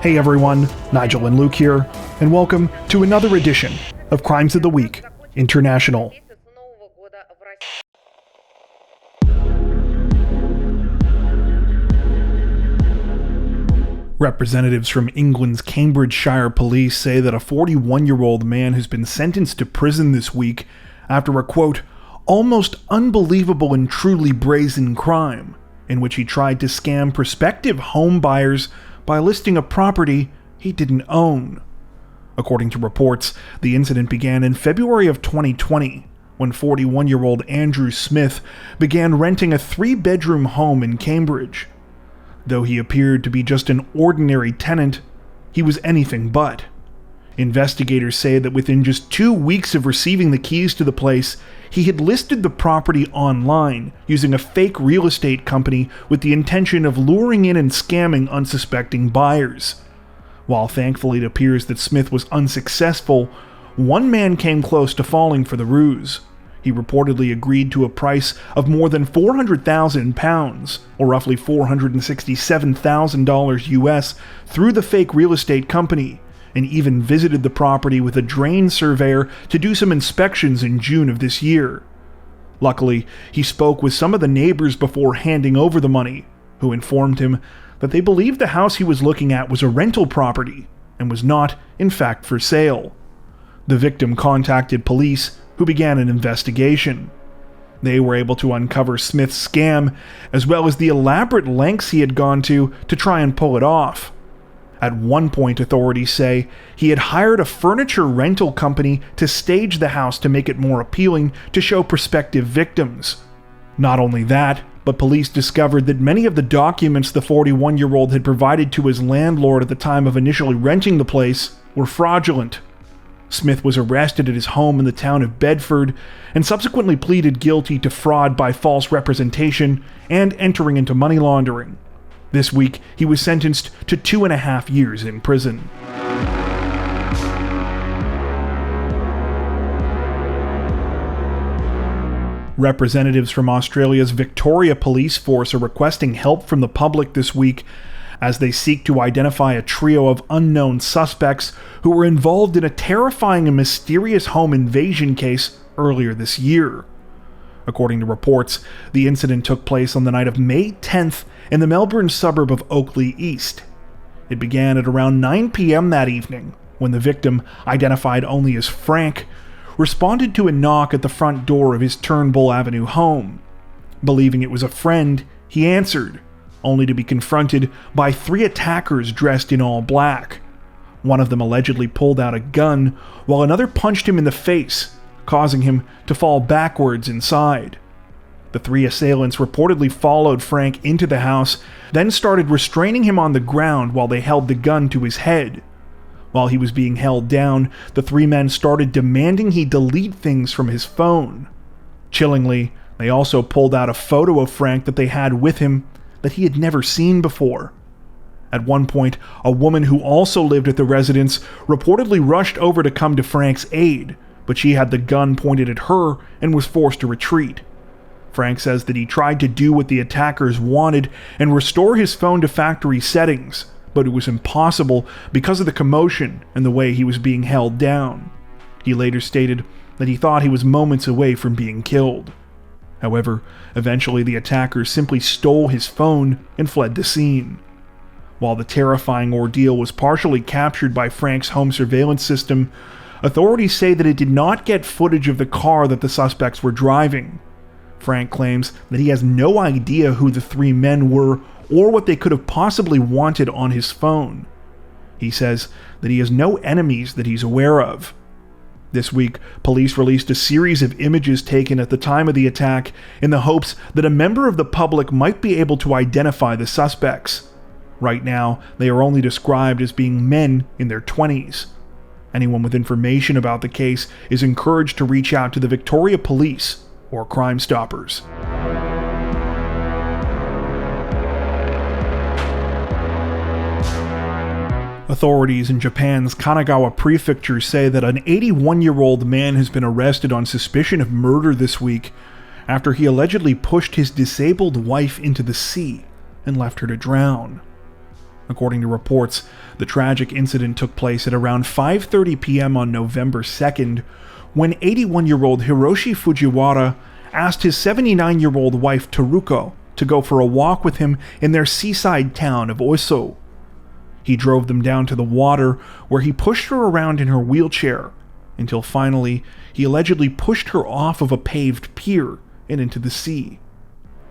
Hey everyone, Nigel and Luke here, and welcome to another edition of Crimes of the Week International. Representatives from England's Cambridgeshire police say that a 41-year-old man has been sentenced to prison this week after a, quote, almost unbelievable and truly brazen crime in which he tried to scam prospective home buyers by listing a property he didn't own. According to reports, the incident began in February of 2020 when 41-year-old Andrew Smith began renting a 3-bedroom home in Cambridge. Though he appeared to be just an ordinary tenant, he was anything but. Investigators say that within just 2 weeks of receiving the keys to the place, he had listed the property online using a fake real estate company with the intention of luring in and scamming unsuspecting buyers. While thankfully it appears that Smith was unsuccessful, one man came close to falling for the ruse. He reportedly agreed to a price of more than £400,000, or roughly $467,000 US, through the fake real estate company, and even visited the property with a drain surveyor to do some inspections in June of this year. Luckily, he spoke with some of the neighbors before handing over the money, who informed him that they believed the house he was looking at was a rental property and was not, in fact, for sale. The victim contacted police, who began an investigation. They were able to uncover Smith's scam, as well as the elaborate lengths he had gone to try and pull it off. At one point, authorities say, he had hired a furniture rental company to stage the house to make it more appealing to show prospective victims. Not only that, but police discovered that many of the documents the 41-year-old had provided to his landlord at the time of initially renting the place were fraudulent. Smith was arrested at his home in the town of Bedford and subsequently pleaded guilty to fraud by false representation and entering into money laundering. This week, he was sentenced to 2.5 years in prison. Representatives from Australia's Victoria Police Force are requesting help from the public this week as they seek to identify a trio of unknown suspects who were involved in a terrifying and mysterious home invasion case earlier this year. According to reports, the incident took place on the night of May 10th in the Melbourne suburb of Oakleigh East. It began at around 9 p.m. that evening, when the victim, identified only as Frank, responded to a knock at the front door of his Turnbull Avenue home. Believing it was a friend, he answered, only to be confronted by 3 attackers dressed in all black. One of them allegedly pulled out a gun, while another punched him in the face, causing him to fall backwards inside. The 3 assailants reportedly followed Frank into the house, then started restraining him on the ground while they held the gun to his head. While he was being held down, the 3 men started demanding he delete things from his phone. Chillingly, they also pulled out a photo of Frank that they had with him that he had never seen before. At one point, a woman who also lived at the residence reportedly rushed over to come to Frank's aid, but she had the gun pointed at her and was forced to retreat. Frank says that he tried to do what the attackers wanted and restore his phone to factory settings, but it was impossible because of the commotion and the way he was being held down. He later stated that he thought he was moments away from being killed. However, eventually the attackers simply stole his phone and fled the scene. While the terrifying ordeal was partially captured by Frank's home surveillance system, authorities say that it did not get footage of the car that the suspects were driving. Frank claims that he has no idea who the 3 men were or what they could have possibly wanted on his phone. He says that he has no enemies that he's aware of. This week, police released a series of images taken at the time of the attack in the hopes that a member of the public might be able to identify the suspects. Right now, they are only described as being men in their 20s. Anyone with information about the case is encouraged to reach out to the Victoria Police or Crime Stoppers. Authorities in Japan's Kanagawa Prefecture say that an 81-year-old man has been arrested on suspicion of murder this week after he allegedly pushed his disabled wife into the sea and left her to drown. According to reports, the tragic incident took place at around 5:30 p.m. on November 2nd, when 81-year-old Hiroshi Fujiwara asked his 79-year-old wife Teruko to go for a walk with him in their seaside town of Oiso. He drove them down to the water, where he pushed her around in her wheelchair, until finally he allegedly pushed her off of a paved pier and into the sea.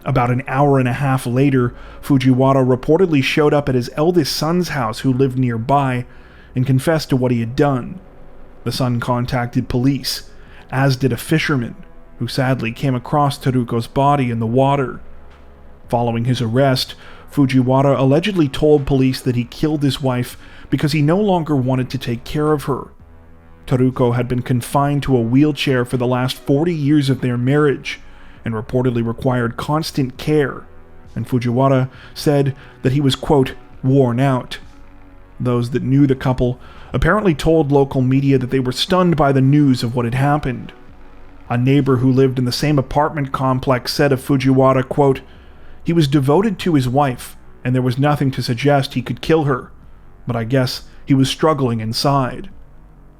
About an hour and a half later, Fujiwara reportedly showed up at his eldest son's house, who lived nearby, and confessed to what he had done. The son contacted police, as did a fisherman, who sadly came across Teruko's body in the water. Following his arrest, Fujiwara allegedly told police that he killed his wife because he no longer wanted to take care of her. Teruko had been confined to a wheelchair for the last 40 years of their marriage, and reportedly required constant care, and Fujiwara said that he was, quote, worn out. Those that knew the couple apparently told local media that they were stunned by the news of what had happened. A neighbor who lived in the same apartment complex said of Fujiwara, quote, he was devoted to his wife, and there was nothing to suggest he could kill her, but I guess he was struggling inside.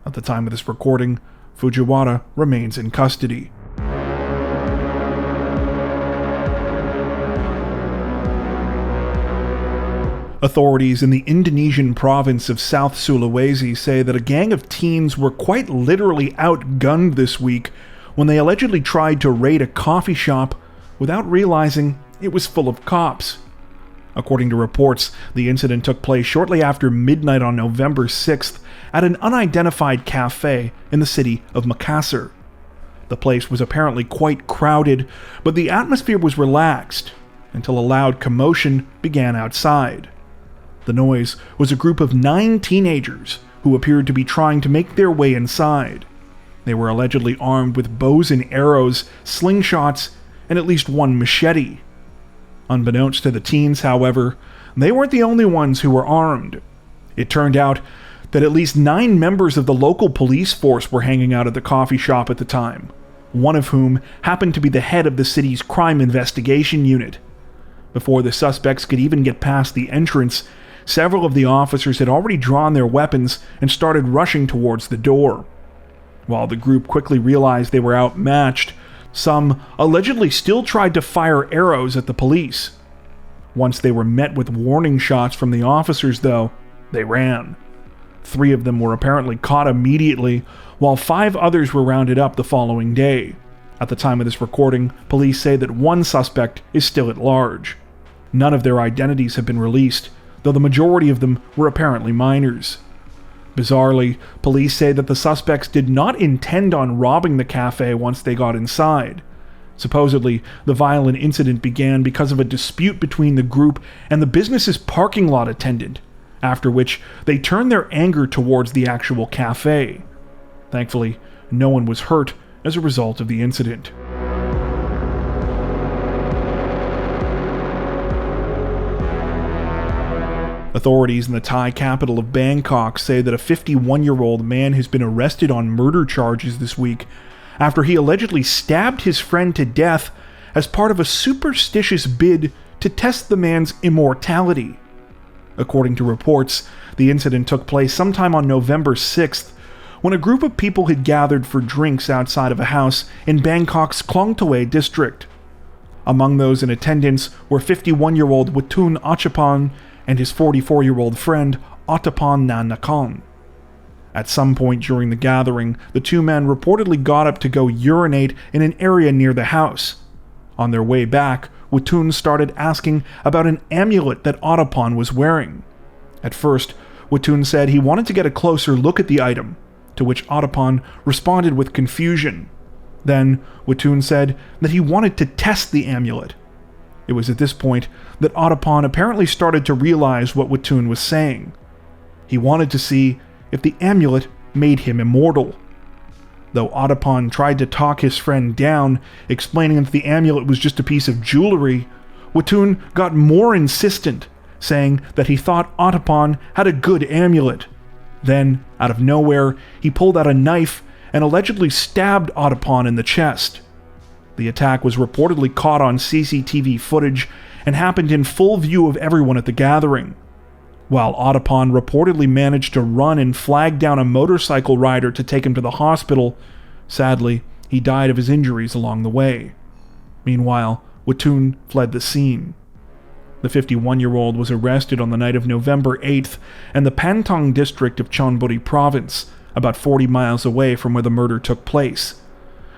At the time of this recording, Fujiwara remains in custody. Authorities in the Indonesian province of South Sulawesi say that a gang of teens were quite literally outgunned this week when they allegedly tried to raid a coffee shop without realizing it was full of cops. According to reports, the incident took place shortly after midnight on November 6th at an unidentified cafe in the city of Makassar. The place was apparently quite crowded, but the atmosphere was relaxed until a loud commotion began outside. The noise was a group of 9 teenagers who appeared to be trying to make their way inside. They were allegedly armed with bows and arrows, slingshots, and at least one machete. Unbeknownst to the teens, however, they weren't the only ones who were armed. It turned out that at least 9 members of the local police force were hanging out at the coffee shop at the time, one of whom happened to be the head of the city's crime investigation unit. Before the suspects could even get past the entrance, several of the officers had already drawn their weapons and started rushing towards the door. While the group quickly realized they were outmatched, some allegedly still tried to fire arrows at the police. Once they were met with warning shots from the officers, though, they ran. 3 of them were apparently caught immediately, while 5 others were rounded up the following day. At the time of this recording, police say that 1 suspect is still at large. None of their identities have been released, though the majority of them were apparently minors. Bizarrely, police say that the suspects did not intend on robbing the cafe once they got inside. Supposedly, the violent incident began because of a dispute between the group and the business's parking lot attendant, after which they turned their anger towards the actual cafe. Thankfully, no one was hurt as a result of the incident. Authorities in the Thai capital of Bangkok say that a 51-year-old man has been arrested on murder charges this week after he allegedly stabbed his friend to death as part of a superstitious bid to test the man's immortality. According to reports, the incident took place sometime on November 6th, when a group of people had gathered for drinks outside of a house in Bangkok's Klong Toei district. Among those in attendance were 51-year-old Watun Achapan and his 44-year-old friend Ottapan Nanakon. At some point during the gathering, the 2 men reportedly got up to go urinate in an area near the house. On their way back, Watun started asking about an amulet that Ottapan was wearing. At first, Watun said he wanted to get a closer look at the item, to which Ottapan responded with confusion. Then, Watun said that he wanted to test the amulet. It was at this point that Ottapan apparently started to realize what Watun was saying. He wanted to see if the amulet made him immortal. Though Ottapan tried to talk his friend down, explaining that the amulet was just a piece of jewelry, Watun got more insistent, saying that he thought Ottapan had a good amulet. Then, out of nowhere, he pulled out a knife and allegedly stabbed Ottapan in the chest. The attack was reportedly caught on CCTV footage and happened in full view of everyone at the gathering. while Otapon reportedly managed to run and flag down a motorcycle rider to take him to the hospital. Sadly, he died of his injuries along the way. Meanwhile, Watun fled the scene. The 51-year-old was arrested on the night of November 8th in the Pantong district of Chonburi province, about 40 miles away from where the murder took place.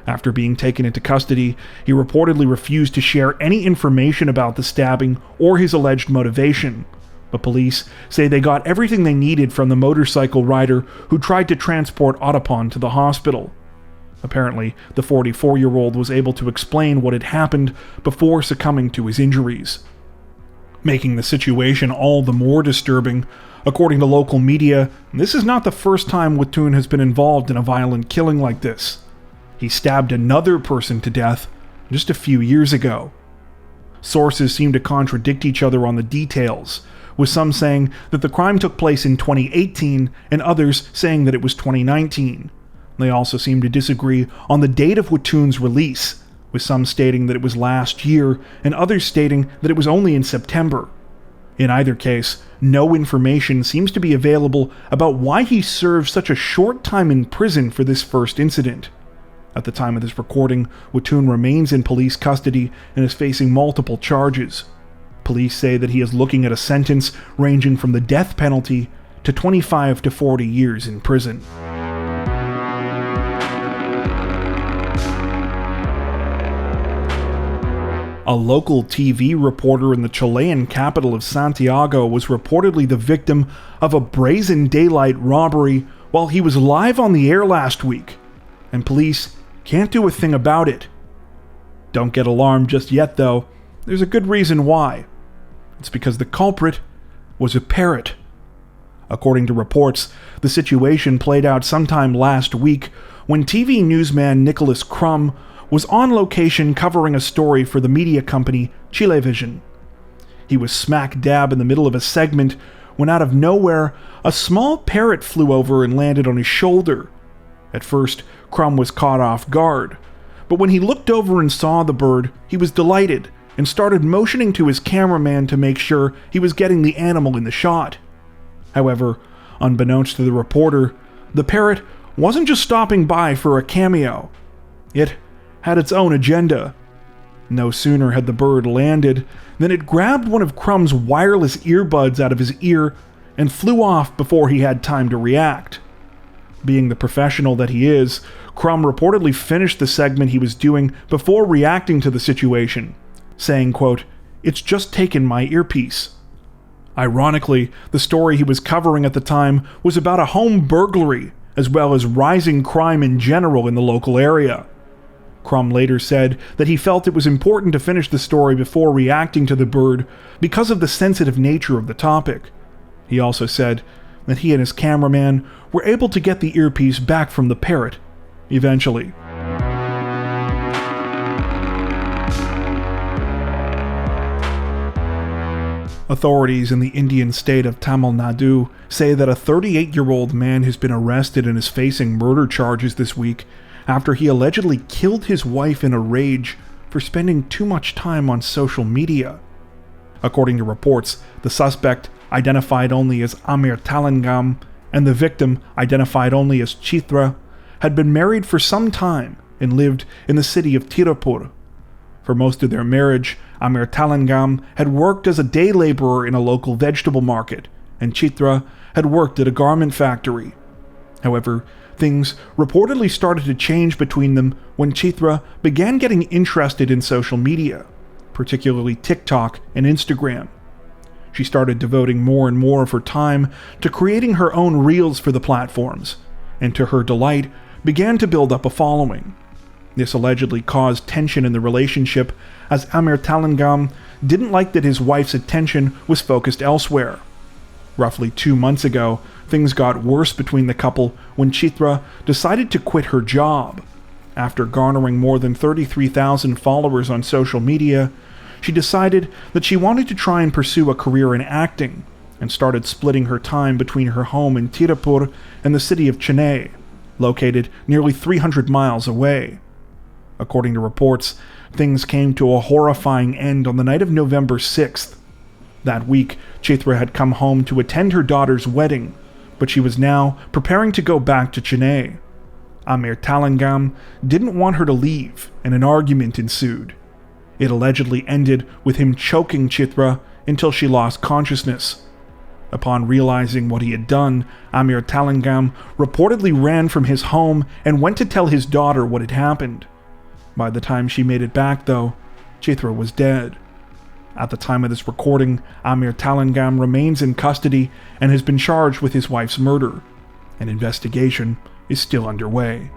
After being taken into custody, he reportedly refused to share any information about the stabbing or his alleged motivation, but police say they got everything they needed from the motorcycle rider who tried to transport Otapon to the hospital. Apparently, the 44-year-old was able to explain what had happened before succumbing to his injuries. Making the situation all the more disturbing, according to local media, this is not the first time Watun has been involved in a violent killing like this. He stabbed another person to death just a few years ago. Sources seem to contradict each other on the details, with some saying that the crime took place in 2018 and others saying that it was 2019. They also seem to disagree on the date of Watun's release, with some stating that it was last year and others stating that it was only in September. In either case, no information seems to be available about why he served such a short time in prison for this first incident. At the time of this recording, Watun remains in police custody and is facing multiple charges. Police say that he is looking at a sentence ranging from the death penalty to 25 to 40 years in prison. A local TV reporter in the Chilean capital of Santiago was reportedly the victim of a brazen daylight robbery while he was live on the air last week, and police can't do a thing about it. Don't get alarmed just yet, though. There's a good reason why. It's because the culprit was a parrot. According to reports, the situation played out sometime last week when TV newsman Nicholas Crum was on location covering a story for the media company Chilevision. He was smack dab in the middle of a segment when out of nowhere, a small parrot flew over and landed on his shoulder. At first, Crum was caught off guard, but when he looked over and saw the bird, he was delighted and started motioning to his cameraman to make sure he was getting the animal in the shot. However, unbeknownst to the reporter, the parrot wasn't just stopping by for a cameo. It had its own agenda. No sooner had the bird landed than it grabbed one of Crum's wireless earbuds out of his ear and flew off before he had time to react. Being the professional that he is, Crum reportedly finished the segment he was doing before reacting to the situation, saying, quote, "It's just taken my earpiece." Ironically, the story he was covering at the time was about a home burglary, as well as rising crime in general in the local area. Crum later said that he felt it was important to finish the story before reacting to the bird because of the sensitive nature of the topic. He also said that he and his cameraman were able to get the earpiece back from the parrot, eventually. Authorities in the Indian state of Tamil Nadu say that a 38-year-old man has been arrested and is facing murder charges this week after he allegedly killed his wife in a rage for spending too much time on social media. According to reports, the suspect, identified only as Amir Talangam, and the victim, identified only as Chitra, had been married for some time and lived in the city of Tiruppur. For most of their marriage, Amir Talangam had worked as a day laborer in a local vegetable market, and Chitra had worked at a garment factory. However, things reportedly started to change between them when Chitra began getting interested in social media, particularly TikTok and Instagram. She started devoting more and more of her time to creating her own reels for the platforms, and to her delight, began to build up a following. This allegedly caused tension in the relationship, as Amir Talangam didn't like that his wife's attention was focused elsewhere. Roughly 2 months ago, things got worse between the couple when Chitra decided to quit her job. After garnering more than 33,000 followers on social media, she decided that she wanted to try and pursue a career in acting, and started splitting her time between her home in Tiruppur and the city of Chennai, located nearly 300 miles away. According to reports, things came to a horrifying end on the night of November 6th. That week, Chitra had come home to attend her daughter's wedding, but she was now preparing to go back to Chennai. Amir Talangam didn't want her to leave, and an argument ensued. It allegedly ended with him choking Chitra until she lost consciousness. Upon realizing what he had done, Amir Talangam reportedly ran from his home and went to tell his daughter what had happened. By the time she made it back, though, Chitra was dead. At the time of this recording, Amir Talangam remains in custody and has been charged with his wife's murder. An investigation is still underway.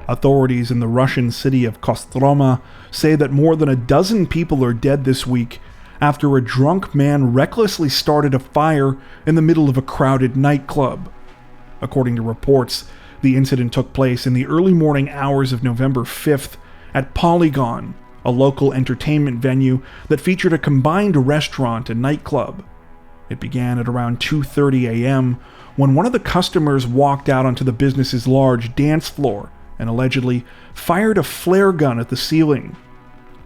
Authorities in the Russian city of Kostroma say that more than a dozen people are dead this week after a drunk man recklessly started a fire in the middle of a crowded nightclub. According to reports, the incident took place in the early morning hours of November 5th at Polygon, a local entertainment venue that featured a combined restaurant and nightclub. It began at around 2:30 a.m. when one of the customers walked out onto the business's large dance floor and allegedly fired a flare gun at the ceiling.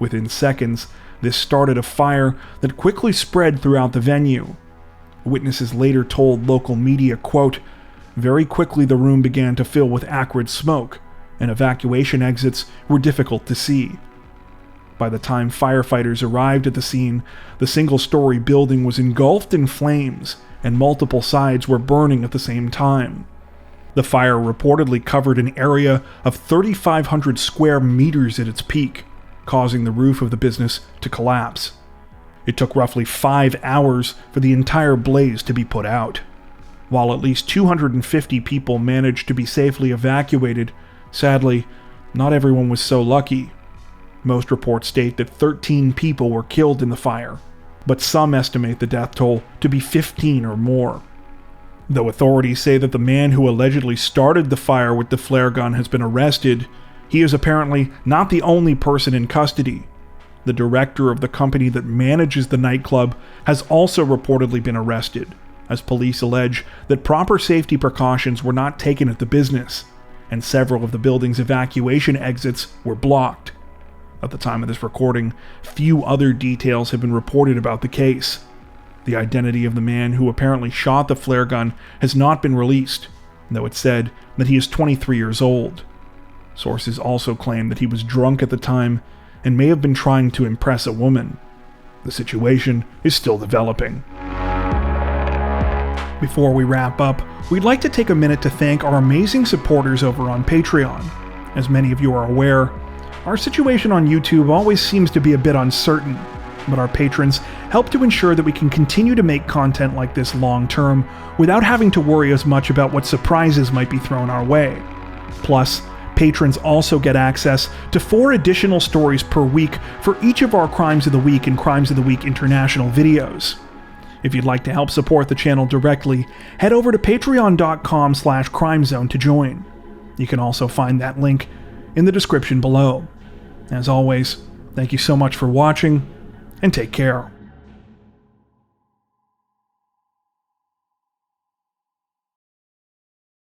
Within seconds, this started a fire that quickly spread throughout the venue. Witnesses later told local media, quote, "Very quickly the room began to fill with acrid smoke, and evacuation exits were difficult to see." By the time firefighters arrived at the scene, the single-story building was engulfed in flames, and multiple sides were burning at the same time. The fire reportedly covered an area of 3,500 square meters at its peak, causing the roof of the business to collapse. It took roughly 5 hours for the entire blaze to be put out. While at least 250 people managed to be safely evacuated, sadly, not everyone was so lucky. Most reports state that 13 people were killed in the fire, but some estimate the death toll to be 15 or more. Though authorities say that the man who allegedly started the fire with the flare gun has been arrested, he is apparently not the only person in custody. The director of the company that manages the nightclub has also reportedly been arrested, as police allege that proper safety precautions were not taken at the business, and several of the building's evacuation exits were blocked. At the time of this recording, few other details have been reported about the case. The identity of the man who apparently shot the flare gun has not been released, though it's said that he is 23 years old. Sources also claim that he was drunk at the time and may have been trying to impress a woman. The situation is still developing. Before we wrap up, we'd like to take a minute to thank our amazing supporters over on Patreon. As many of you are aware, our situation on YouTube always seems to be a bit uncertain, but our patrons help to ensure that we can continue to make content like this long term without having to worry as much about what surprises might be thrown our way. Plus, patrons also get access to 4 additional stories per week for each of our Crimes of the Week and Crimes of the Week International videos. If you'd like to help support the channel directly, head over to patreon.com/crimezone to join. You can also find that link in the description below. As always, thank you so much for watching, and take care.